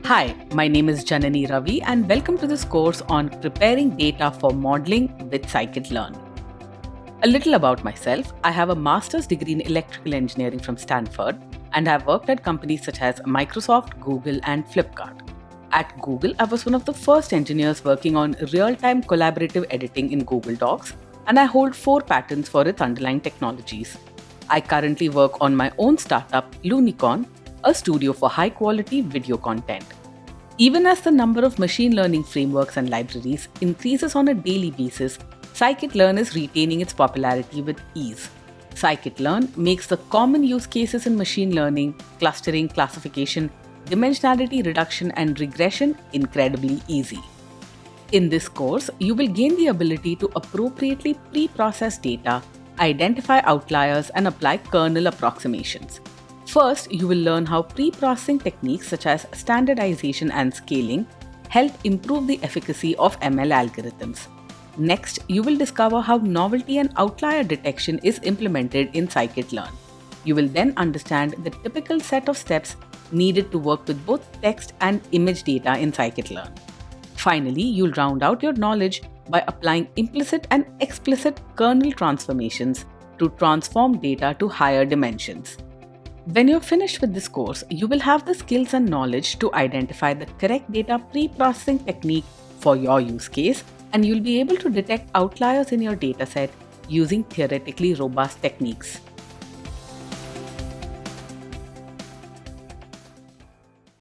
Hi, my name is Janani Ravi and welcome to this course on preparing data for modeling with scikit-learn. A little about myself. I have a master's degree in electrical engineering from Stanford and have worked at companies such as Microsoft, Google and Flipkart. At Google, I was one of the first engineers working on real-time collaborative editing in Google Docs, and I hold 4 patents for its underlying technologies. I currently work on my own startup, Lunicorn, a studio for high-quality video content. Even as the number of machine learning frameworks and libraries increases on a daily basis, scikit-learn is retaining its popularity with ease. Scikit-learn makes the common use cases in machine learning, clustering, classification, dimensionality reduction, and regression incredibly easy. In this course, you will gain the ability to appropriately pre-process data, identify outliers, and apply kernel approximations. First, you will learn how pre-processing techniques such as standardization and scaling help improve the efficacy of ML algorithms. Next, you will discover how novelty and outlier detection is implemented in scikit-learn. You will then understand the typical set of steps needed to work with both text and image data in scikit-learn. Finally, you'll round out your knowledge by applying implicit and explicit kernel transformations to transform data to higher dimensions. When you're finished with this course, you will have the skills and knowledge to identify the correct data pre-processing technique for your use case, and you'll be able to detect outliers in your dataset using theoretically robust techniques.